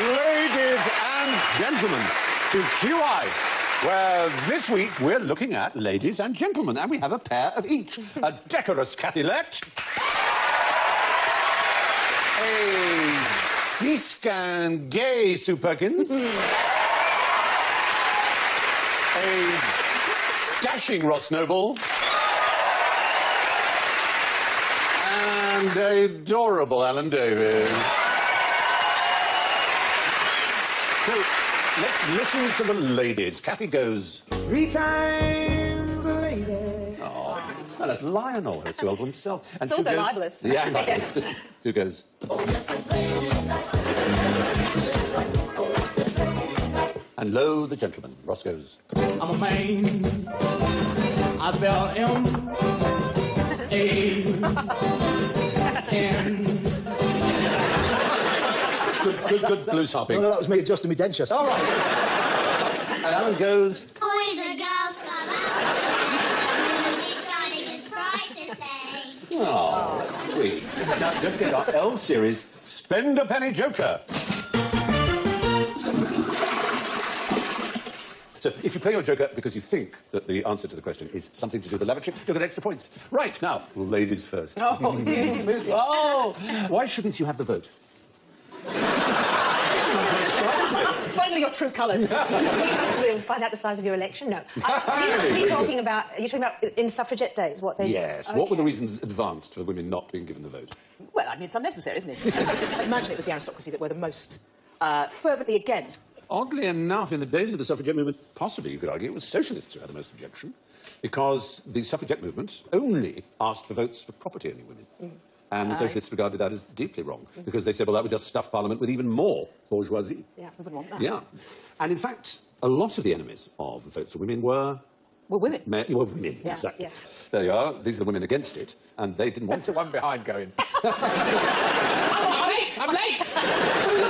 Ladies and gentlemen, to QI, where this week we're looking at ladies and gentlemen, and we have a pair of each. A decorous Cathy Lett, a descan gay Sue Perkins, a dashing Ross Noble, and a adorable Alan Davies. So, let's listen to the ladies. Cathy goes... 3 times a lady. Oh, well, that's Lionel, has 2 L's himself. And it's also libelous. Yeah, libelous. Sue goes... And lo, the gentleman. Ross goes... I'm a man. I spell M-A-N. Good blues hopping. No, that was me adjusting my dentures. All right. And Alan goes... Boys and girls come out tonight. The moon is shining as bright as day. Oh, that's sweet. Now, don't forget our L series, Spend a Penny Joker. So, if you play your joker because you think that the answer to the question is something to do with the lavatory, you'll get extra points. Right, now, ladies first. Oh, you smooth. Oh! Why shouldn't you have the vote? Finally, your true colours. We'll find out the size of your election. No, you're talking about in suffragette days. What they? Yes. Okay. What were the reasons advanced for women not being given the vote? Well, I mean, it's unnecessary, isn't it? I imagine it was the aristocracy that were the most fervently against. Oddly enough, in the days of the suffragette movement, possibly you could argue it was socialists who had the most objection, because the suffragette movement only asked for votes for property-owning women. And the socialists regarded that as deeply wrong, because they said, well, that would just stuff Parliament with even more bourgeoisie. Yeah, we wouldn't want that. Yeah. And in fact, a lot of the enemies of votes for women were... Well, women. Well, women, yeah, exactly. Yeah. There you are. These are the women against it, and they didn't want... That's the one behind going... I'm late!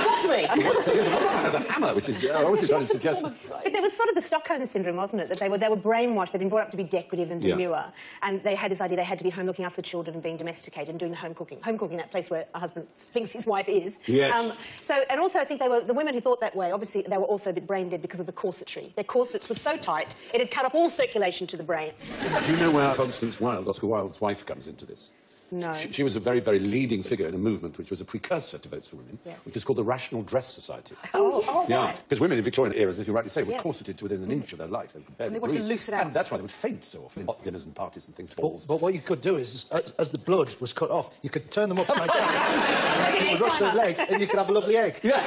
What's me? Has a hammer, which is... I was trying to suggest... But there was sort of the Stockholm syndrome, wasn't it? That they were brainwashed. They'd been brought up to be decorative and demure, and they had this idea they had to be home looking after the children and being domesticated and doing the home cooking. Home cooking, that place where a husband thinks his wife is. Yes. And also I think the women who thought that way, obviously they were also a bit brain dead because of the corsetry. Their corsets were so tight, it had cut off all circulation to the brain. Do you know where Constance Wilde, Oscar Wilde's wife, comes into this? No. She was a very, very leading figure in a movement which was a precursor to Votes for Women, which is called the Rational Dress Society. Oh, yeah, right. because women in Victorian eras, as you rightly say, were corseted to within an inch of their life. They could barely they wanted to breathe. loosen out. And that's why they would faint so often in hot dinners and parties and things, balls. But what you could do is, as the blood was cut off, you could turn them upside down. You would rush their legs, and you could have a lovely egg. Yeah.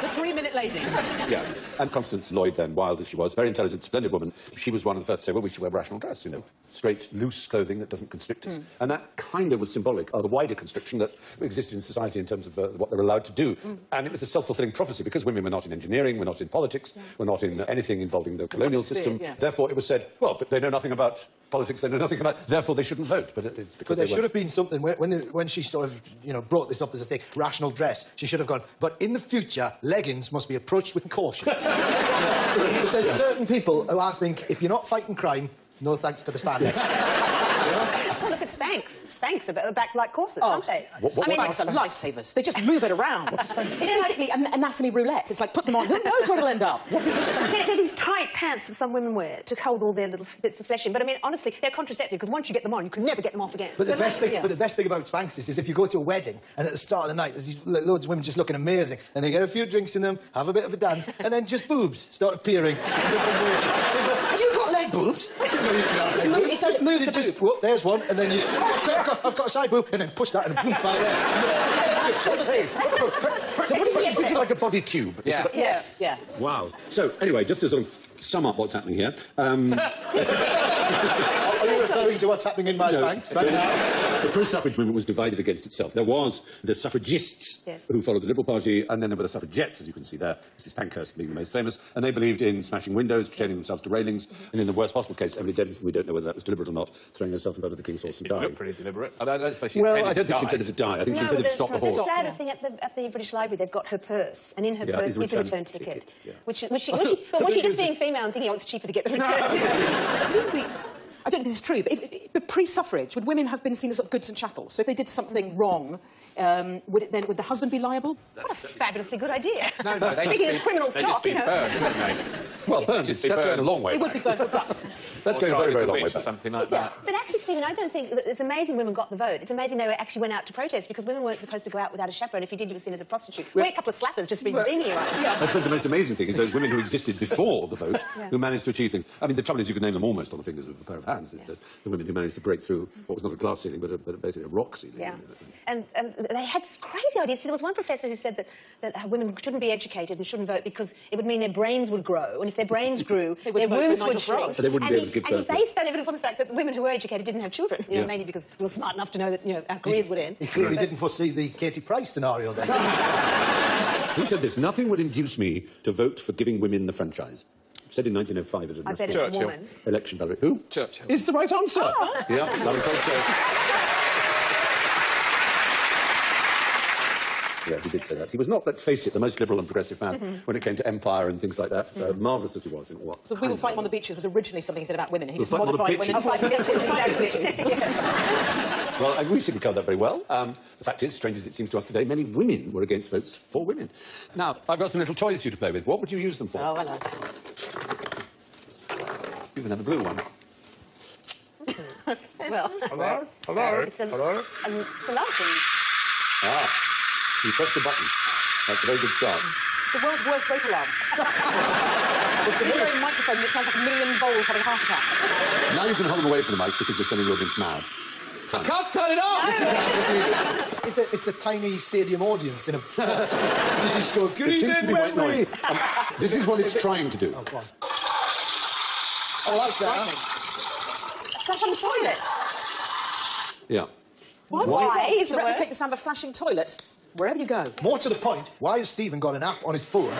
The 3-minute lady. Yeah. And Constance Lloyd, then, wild as she was, very intelligent, splendid woman, she was one of the first to say, well, we should wear rational dress, you know, straight, loose clothing that doesn't constrict us. And that kind of was symbolic of the wider constriction that existed in society in terms of what they're allowed to do. And it was a self-fulfilling prophecy, because women were not in engineering, were not in politics, were not in anything involving the colonial system. Therefore, it was said, well, but they know nothing about politics, they know nothing about... Therefore, they shouldn't vote. But it's because there should have been something, when she sort of, you know, brought this up as a thing, rational dress, she should have gone, but in the future, leggings must be approached with caution. Because there's certain people who I think, if you're not fighting crime, no thanks to the Spanish. Oh, look at Spanx. Spanx are back like corsets, aren't they? Spanx are lifesavers. They just move it around. It's basically anatomy roulette. It's like, put them on, who knows where it'll end up? What is this? They're these tight pants that some women wear to hold all their little bits of flesh in. But, I mean, honestly, they're contraceptive, because once you get them on, you can never get them off again. But the best thing about Spanx is if you go to a wedding, and at the start of the night, there's these loads of women just looking amazing, and they get a few drinks in them, have a bit of a dance, and then just boobs start appearing. Have you got leg boobs? I didn't know you could have leg boobs. It does move the just, whoop, there's one, and then you... I've got a side boob, and then push that, and boom, right there. So what is this? This is like a body tube. Yeah. Yes. Yeah. Wow. So, anyway, just to sort of sum up what's happening here... Are you referring to what's happening in my Spanx right now? The pro-suffrage movement was divided against itself. There was the suffragists who followed the Liberal Party, and then there were the suffragettes, as you can see there, Mrs Pankhurst being the most famous, and they believed in smashing windows, chaining themselves to railings, and in the worst possible case, Emily Davidson, we don't know whether that was deliberate or not, throwing herself in front of the King's horse and dying. It looked pretty deliberate. I don't suppose she well, I don't think she intended to die. I think she intended to stop the horse. The saddest thing, at the British Library, they've got her purse, and in her purse is a return ticket. Was she just being female and thinking, oh, it's cheaper to get the return? I don't think this is true, but pre-suffrage, would women have been seen as sort of goods and chattels? So if they did something wrong, would the husband be liable? What a fabulously good idea. No, they Speaking just of criminal they stock, just be you know. burned, wouldn't they? Well, burned, that's going a long way It would be back. burnt or ducked. That's Or going a tried very, as very a long witch way or back. something like that. But actually, Stephen, I don't think that it's amazing women got the vote. It's amazing they actually went out to protest because women weren't supposed to go out without a chaperone. If you did, you were seen as a prostitute. We had a couple of slappers just being you right. I suppose the most amazing thing is those women who existed before the vote who managed to achieve things. I mean, the trouble is you could name them almost on the fingers of a pair of hands. Is the women who managed to break through what was not a glass ceiling, but basically a rock ceiling. Yeah. And they had crazy ideas. See, there was one professor who said that women shouldn't be educated and shouldn't vote because it would mean their brains would grow, and if their brains grew, their vote for wombs Nigel would shrink. Farage. They wouldn't be able to give and birth. he based that evidence on the fact that women who were educated didn't have children, you know, Yeah. mainly because we were smart enough to know that, you know, our careers would end. He clearly didn't foresee the Katie Price scenario then. Who said this? Nothing would induce me to vote for giving women the franchise. Said in 1905 as a I bet it's Churchill. a woman. election ballot. Who? Churchill. Is the right answer. Yeah, that was also. Yeah, he did say that. He was not, let's face it, the most liberal and progressive man when it came to empire and things like that. Marvellous as he was in what? So we will fight on the beaches was originally something he said about women. He just fight on the modified women. pitches. Fight on the pitches. Well, we seem to cover that very well. The fact is, strange as it seems to us today, many women were against votes for women. Now, I've got some little toys for you to play with. What would you use them for? Oh, hello. You can have a blue one. Well, Hello? It's a love thing. Ah, you press the button. That's a very good start. the world's worst rape alarm. With the very microphone that sounds like a million voles having a heart attack. Now you can hold them away from the mics because you're sending the audience mad. I can't turn it off! It's a tiny stadium audience in a box. You just go, good It seems to be evening, white noise. Wembley. This is what it's trying to do. Oh, go on. Oh, that's better. Flash on the toilet. Yeah. Why? Why? To replicate the sound of a flashing toilet wherever you go. More to the point, why has Stephen got an app on his phone?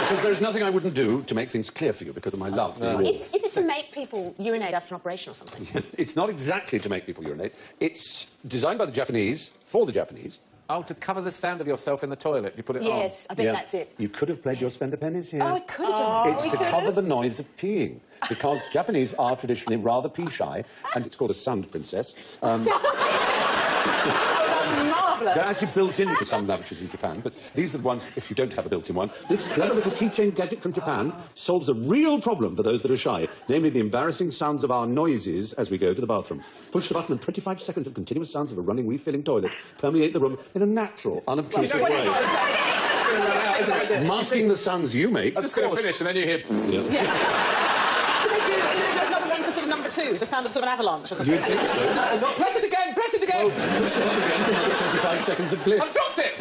Because there's nothing I wouldn't do to make things clear for you because of my love for you all. Is it to make people urinate after an operation or something? Yes, it's not exactly to make people urinate. It's designed by the Japanese, for the Japanese. Oh, to cover the sound of yourself in the toilet, you put it on. Yes, I bet Yeah. that's it. You could have played your spender pennies here. Oh, I could have done. It's to cover the noise of peeing, because Japanese are traditionally rather pee-shy, and it's called a sound princess. That's marvellous. They're actually built into some lavatories in Japan, but these are the ones, if you don't have a built-in one. This clever little keychain gadget from Japan solves a real problem for those that are shy, namely the embarrassing sounds of our noises as we go to the bathroom. Push the button and 25 seconds of continuous sounds of a running, refilling toilet permeate the room in a natural, unobtrusive way, masking the sounds you make. I'm just going to finish and then you hear... Should they do another one for sort of number two? It's the sound of sort of an avalanche or something. You'd think so. Press it again! Press it again! Push the button again for another 25 seconds of bliss. I've dropped it!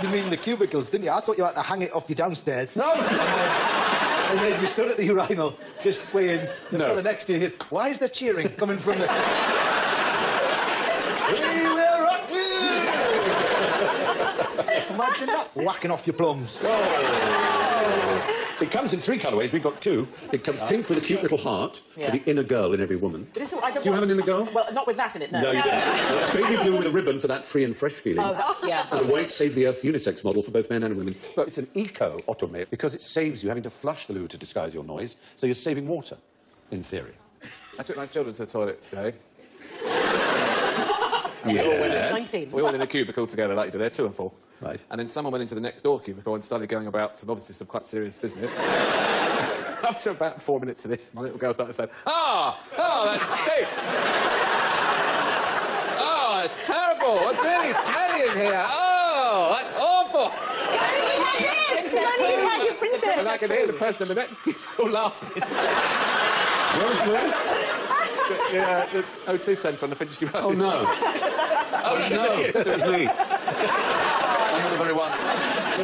You mean the cubicles, didn't you? I thought you had to hang it off your downstairs. No! And then you stood at the urinal, just waiting. The No. fella next to you hears, why is there cheering coming from the... We will rock you! Imagine that, whacking off your plums. It comes in 3 colourways. We've got 2. It comes pink with a cute little heart Yeah. for the inner girl in every woman. But this is what I don't Do you have want- an inner girl? Well, not with that in it, no. No, you don't. Baby blue with a ribbon for that free and fresh feeling. Oh, that's, yeah. And a white Save the Earth unisex model for both men and women. But it's an eco-automate because it saves you having to flush the loo to disguise your noise, so you're saving water, in theory. I took my children to the toilet today. Yes. 19. We all in a cubicle together like you do. They're 2 and 4. Right. And then someone went into the next door cubicle and started going about obviously some quite serious business. After about 4 minutes of this, my little girl started saying, oh, that stinks. Oh, it's terrible. It's really smelly in here. Oh, that's awful. And I could hear the person in the next cubicle laughing. Yeah, the O2 centre on the Finchley Road. Oh, no. Oh, no. It was me. I'm not the very one.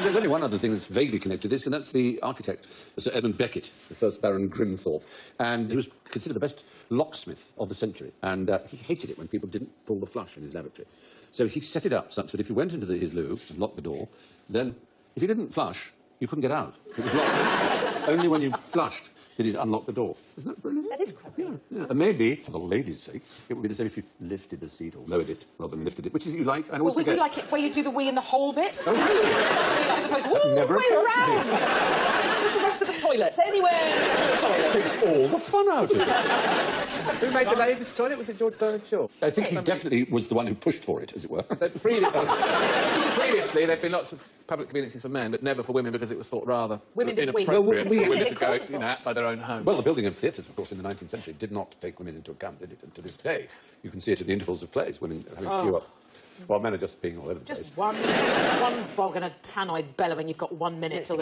There's only one other thing that's vaguely connected to this, and that's the architect, Sir Edmund Beckett, the first Baron Grimthorpe. And he was considered the best locksmith of the century. And he hated it when people didn't pull the flush in his lavatory. So he set it up such that if you went into his loo and locked the door, then if you didn't flush, you couldn't get out. It was locked. Only when you flushed did it unlock the door. Isn't that brilliant? That is quite brilliant. Yeah. And maybe, for the ladies' sake, it would be the same if you lifted the seat or lowered it rather than lifted it. Which is you like? I always Well, we forget. like it where you do the wee in the whole bit. Oh, really? That's what we like, as opposed to, ooh, Never way occurred to me. around. There's the rest of the toilet. Anywhere. It takes all the fun out of it. Who made the ladies' toilet? Was it George Bernard Shaw? I think he definitely was the one who pushed for it, as it were. So previously, there'd been lots of public communities for men, but never for women because it was thought rather Women didn't win. inappropriate Well, for women to Didn't go, outside their own home. Well, the building of theatres, of course, in the 19th century did not take women into account, did it? And to this day, you can see it at the intervals of plays, women having to queue up, while men are just being all over the place. Just one bog and a tannoy bellowing. You've got 1 minute till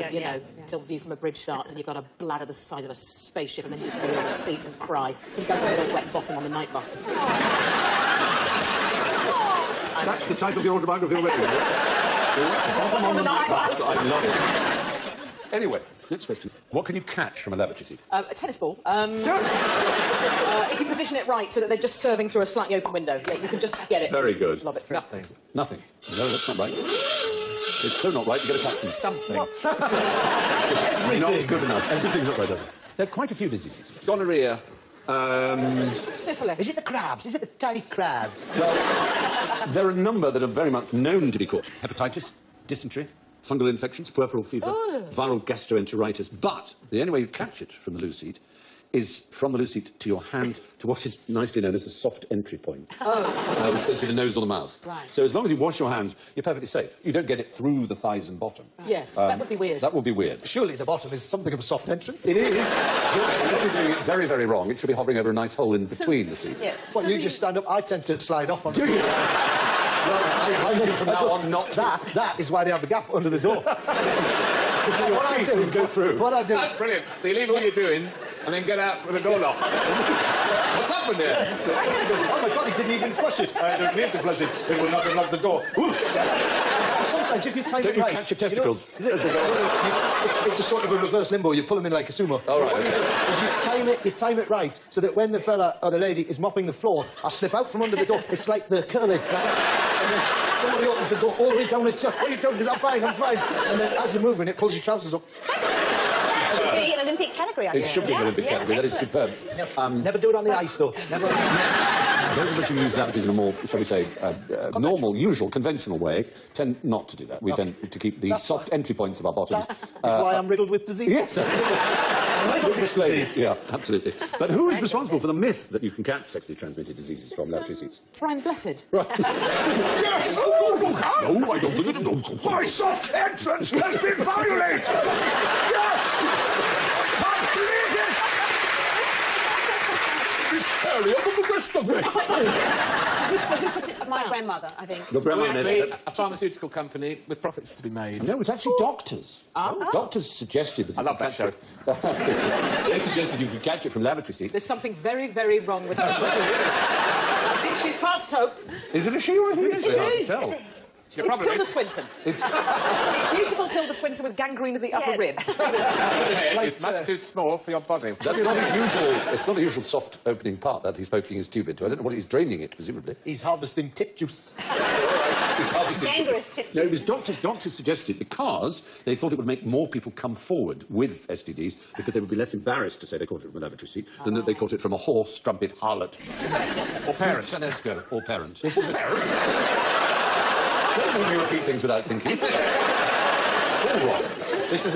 till View from a Bridge starts, and you've got a bladder the size of a spaceship, and then you just do it on the seat and cry. You go with a wet bottom on the night bus. That's the type of the autobiography already. Bottom on the night bus. I love it. Anyway, next question. What can you catch from a lavatory seat? A tennis ball. If you position it right so that they're just serving through a slightly open window, yeah, you can just get it. Very good. Lob it through. Nothing. Nothing. No, that's not right. It's so not right, you get a caption. Something. Not good enough. Everything's not right. There are quite a few diseases. Gonorrhea. Syphilis. Is it the crabs? Is it the tiny crabs? Well, there are a number that are very much known to be caught. Hepatitis, dysentery, fungal infections, puerperal fever, viral gastroenteritis. But the only way you catch it from the loo seat is from the loo seat to your hand to what is nicely known as a soft entry point. Which goes through the nose or the mouth. Right. So as long as you wash your hands, you're perfectly safe. You don't get it through the thighs and bottom. Yes, that would be weird. That would be weird. Surely the bottom is something of a soft entrance. It is. Unless you're doing it very, very wrong, it should be hovering over a nice hole in between the seat. Yeah. Well, you just stand up. I tend to slide off on. Do you? I think from now on not to. That is why they have a gap under the door. To see your feet and go through. What I do. That's brilliant. So you leave all your doings and then get out with the door locked. What's happened there? Oh my God, he didn't even flush it. I don't need to flush it. It will not unlock the door. And sometimes if you time Don't it you right... catch your testicles? It's a sort of a reverse limbo. You pull them in like a sumo. All right, okay. Is you time it right so that when the fella or the lady is mopping the floor, I slip out from under the door. It's like the curling. And then somebody opens the door all the way down. It's what are you doing? I'm fine. And then as you're moving, it pulls your trousers up. That should be an Olympic category, I It should be an Olympic category. That is superb. Never do it on the ice, though. Never. Those of us who use lavatories in a more, shall we say, normal, usual, conventional way, tend not to do that. We tend to keep the soft entry points of our bottoms. That's why I'm riddled with disease. Yes. Explain. Yeah, absolutely. But who is responsible for the myth that you can catch sexually transmitted diseases from lavatory seats? Brian Blessed. Right. Yes! No, I don't think it. My soft entrance has been violated! Yes! Completed! It's scarier than the rest of me! So who put it? My grandmother, I think. Your grandma A pharmaceutical company with profits to be made. No, it's actually doctors. Doctors suggested that. I love that show. They suggested you could catch it from lavatory seats. There's something very, very wrong with her. I think she's past hope. Is it a she or a he? It's very hard to tell. It's Tilda Swinton. It's It's beautiful Tilda Swinton with gangrene of the upper rib. It's much too small for your body. That's not a usual. It's not a usual soft opening part that he's poking his tube into. I don't know what he's draining it, presumably. He's harvesting tit juice. He's harvesting Dangerous tip. No, it was doctors. Doctors suggested because they thought it would make more people come forward with STDs because they would be less embarrassed to say they caught it from a lavatory seat than that they caught it from a horse, strumpet, harlot, Or parents. or parent. Parent. Don't make me repeat things without thinking. All wrong. This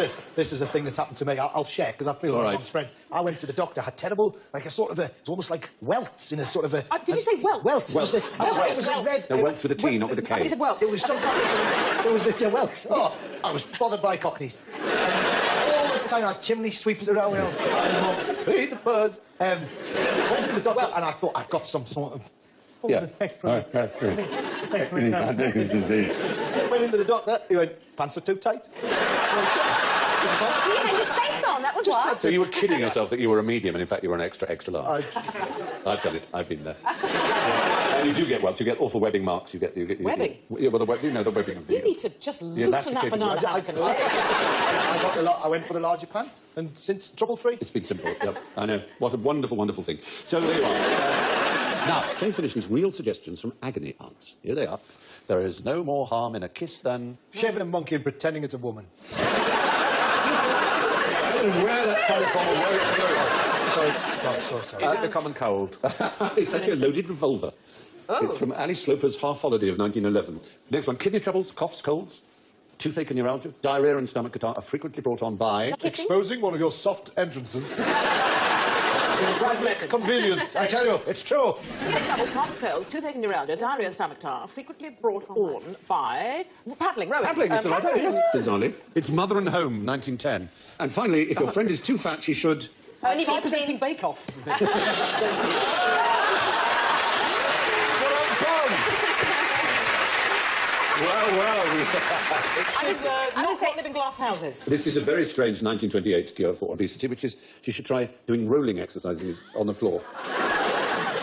is a thing that's happened to me. I'll share because I feel All like right. I'm friends. I went to the doctor, had terrible, like a sort of a, it's almost like welts in a sort of a. Did you say welts? Welts. Welts. It was a, Welts. it was red. No, welts with a T, not with a I think K. it's a welts. It was some kind of, it was a welts. Oh, I was bothered by cockneys. And all the time, like chimney sweepers around, feed the birds. Went to the doctor, and I thought I've got some sort of. Yeah. Went into the doctor. He went, pants are too tight. You had your skates on, that was what? So you were kidding yourself that you were a medium, and in fact you were an extra large. I've done it. I've been there. And you do get welts. You get awful webbing marks. You get Webbing? Yeah, well, the webbing of the. You need to just loosen that elasticated banana one. hammock and let it go. I went for the larger pant, and since trouble-free. It's been simple. Yep. I know. What a wonderful, wonderful thing. So there you are. Now, can you finish these real suggestions from agony aunts? Here they are. There is no more harm in a kiss than... Shaving a monkey and pretending it's a woman. I don't know where that's coming from or where it's going. Sorry. I'm so sorry. Is it the common cold? It's actually a loaded revolver. It's from Ali Sloper's Half Holiday of 1911. Next one, kidney troubles, coughs, colds, toothache and neuralgia, diarrhea and stomach catarrh are frequently brought on by... Exposing one of your soft entrances. Convenience. I tell you, it's true. Troubles, coughs, pills, toothache, neuralgia, diarrhea, stomach tar, frequently brought on by paddling, rowing. Paddling is the right idea, yes. Bizarrely. It's Mother and Home, 1910. And finally, if your friend is too fat, she should... Only Try be presenting seen- Bake Off. Well. I would say live in glass houses. This is a very strange 1928 cure for obesity, which is she should try doing rolling exercises on the floor.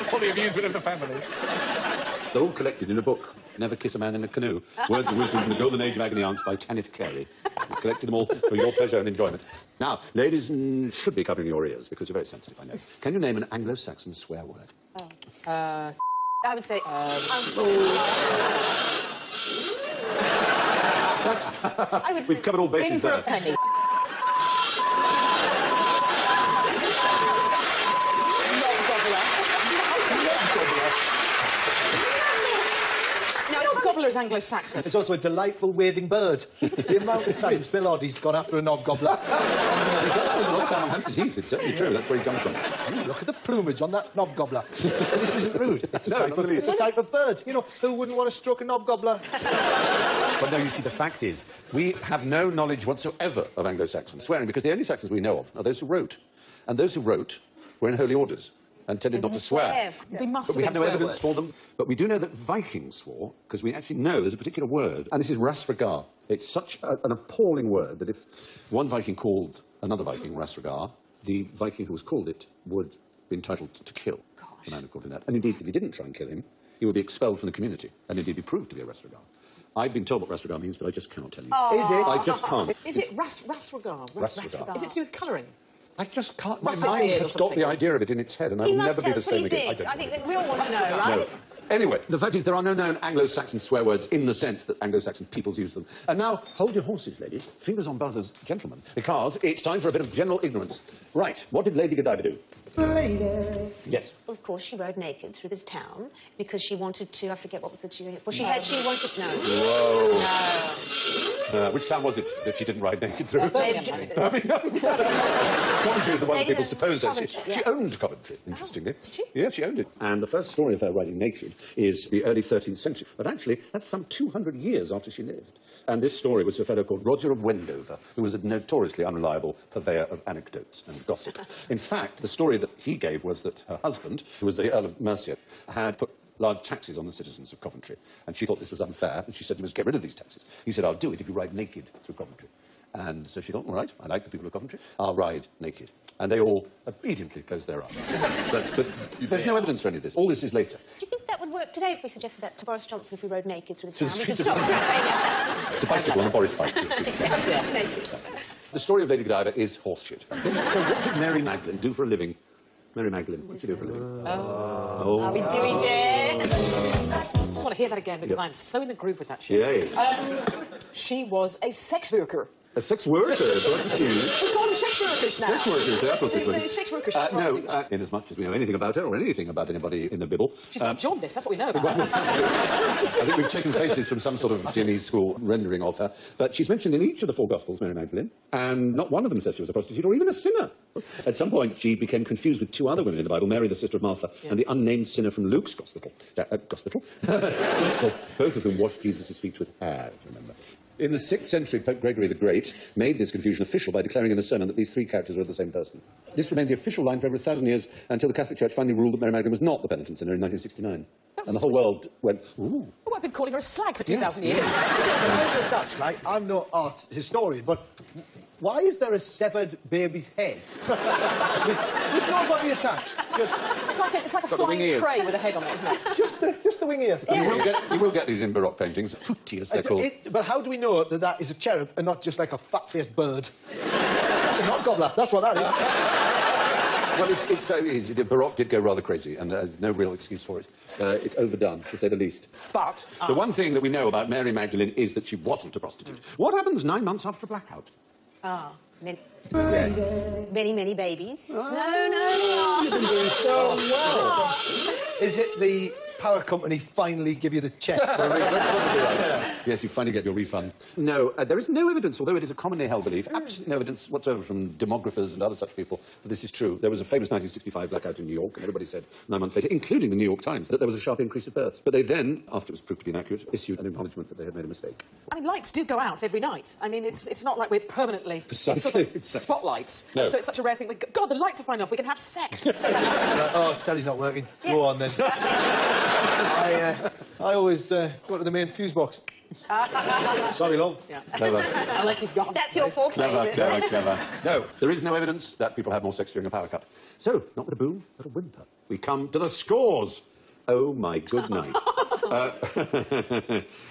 For the amusement of the family. They're all collected in a book. Never Kiss a Man in a Canoe. Words of Wisdom from the Golden Age of Agony Aunts by Tanith Carey. We've collected them all for your pleasure and enjoyment. Now, ladies should be covering your ears because you're very sensitive, I know. Can you name an Anglo-Saxon swear word? I would say... We've covered all In bases for a there. penny. Gobbler is Anglo-Saxon. It's also a delightful wading bird. The amount of times Bill Oddie's gone after a knob gobbler. He does spend a lot of time on Hampstead Heath, it's certainly true, that's where he comes from. Ooh, look at the plumage on that knob gobbler. This isn't rude. It's a, No, type, not of, really. it's a type of bird. You know, who wouldn't want to stroke a knob gobbler? But no, you see, the fact is, we have no knowledge whatsoever of Anglo-Saxon swearing because the only Saxons we know of are those who wrote. And those who wrote were in holy orders and tended not to swear. We must But have we been have no swear evidence words. for them. But we do know that Vikings swore, because we actually know there's a particular word, and this is rasragar. It's such an appalling word that if one Viking called another Viking rasragar, the Viking who was called it would be entitled to kill the man who called him that. And indeed, if he didn't try and kill him, he would be expelled from the community, and indeed be proved to be a rasragar. I've been told what rasragar means, but I just cannot tell you. Is it? I just can't. Is it rasragar? Rasragar. Is it to do with colouring? I just can't. My Russet mind beard or has got something. the idea of it in its head, and I He will must never be have the same pretty again. big. I I don't think know. we all want to know, right? No. Anyway, the fact is there are no known Anglo-Saxon swear words in the sense that Anglo-Saxon peoples use them. And now, hold your horses, ladies. Fingers on buzzers, gentlemen, because it's time for a bit of general ignorance. Right, what did Lady Godiva do? Yes. Well, of course, she rode naked through this town because she wanted to... I forget what was the... Well, she wanted... No. Whoa. Which town was it that she didn't ride naked through? Birmingham. Coventry is the one that people Birmingham. suppose that. Coventry, She yeah. owned Coventry, interestingly. Did she? Yeah, she owned it. And the first story of her riding naked is the early 13th century. But actually, that's some 200 years after she lived. And this story was a fellow called Roger of Wendover, who was a notoriously unreliable purveyor of anecdotes and gossip. In fact, the story that he gave was that her husband, who was the Earl of Mercia, had put large taxes on the citizens of Coventry. And she thought this was unfair, and she said, you must get rid of these taxes. He said, I'll do it if you ride naked through Coventry. And so she thought, all right, I like the people of Coventry, I'll ride naked. And they all obediently closed their eyes. But there's no evidence for any of this. All this is later. Do you think that would work today if we suggested that to Boris Johnson if we rode naked through the To the town? We could streets of stop paying taxes. The bicycle on the Boris bike. Naked. The story of Lady Godiva is horseshit. So what did Mary Magdalene do for a living? Mary Magdalene, what did she do for a living? Are we doing it? I just want to hear that again because I'm so in the groove with that shit. Yay. She was a sex worker. A sex worker, prostitute. We call them sex workers now. Sex workers, they are prostitutes. Sex workers. No, in as much as we know anything about her or anything about anybody in the Bibble. She's not jaundiced, that's what we know about her. I think we've taken faces from some sort of Sienese school rendering of her. But she's mentioned in each of the four Gospels, Mary Magdalene, and not one of them says she was a prostitute or even a sinner. At some point, she became confused with two other women in the Bible, Mary, the sister of Martha, and the unnamed sinner from Luke's Gospel, Gospel, both of whom washed Jesus' feet with hair, if you remember. In the 6th century, Pope Gregory the Great made this confusion official by declaring in a sermon that these three characters were the same person. This remained the official line for over 1,000 years until the Catholic Church finally ruled that Mary Magdalene was not the penitent sinner in 1969. And the whole world went, ooh. Oh, I've been calling her a slag for 2,000 years. Just that, right? I'm no art historian, but why is there a severed baby's head with no body attached? Just It's like a the flying wing ears. tray with a head on it, isn't it? just the wing ears. You will get these in Baroque paintings, putti as they're called. But how do we know that that is a cherub and not just like a fat-faced bird? That's a knob gobbler. That's what that is. Well, the Baroque did go rather crazy, and there's no real excuse for it. It's overdone, to say the least. But the one thing that we know about Mary Magdalene is that she wasn't a prostitute. What happens 9 months after a blackout? Many, many babies. No. You've been doing so well. Is it the power company finally give you the cheque for a refund? Yes, you finally get your refund. No, there is no evidence, although it is a commonly held belief, absolutely no evidence whatsoever from demographers and other such people that this is true. There was a famous 1965 blackout in New York, and everybody said 9 months later, including the New York Times, that there was a sharp increase of births. But they then, after it was proved to be inaccurate, issued an acknowledgement that they had made a mistake. I mean, lights do go out every night. I mean, it's not like we're permanently Precisely. sort of spotlights. No. So it's such a rare thing. God, the lights are fine off. We can have sex. Oh, telly's not working. Go on, then. I always go to the main fuse box. Sorry, love. Yeah. Clever. I like he's gone. That's your forte. Clever. No, there is no evidence that people have more sex during a power cut. So, not with a boom, but a whimper. We come to the scores. Oh, my good night.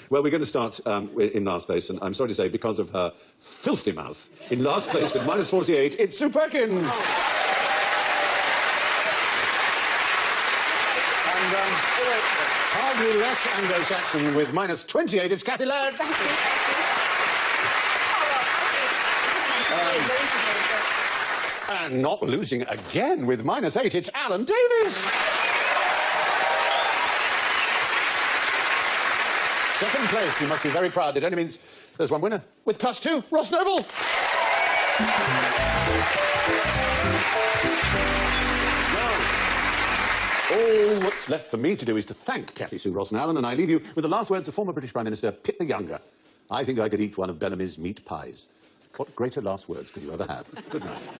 Well, we're going to start in last place, and I'm sorry to say, because of her filthy mouth, in last place with -48, it's Sue Perkins. And hardly less Anglo-Saxon with -28, it's Cathy Ladd. And not losing again with -8, it's Alan Davies. Second place, you must be very proud. It only means there's one winner. With +2, Ross Noble. All that's left for me to do is to thank Cathy Sue Ross and Alan, and I leave you with the last words of former British Prime Minister Pitt the Younger. I think I could eat one of Bellamy's meat pies. What greater last words could you ever have? Good night.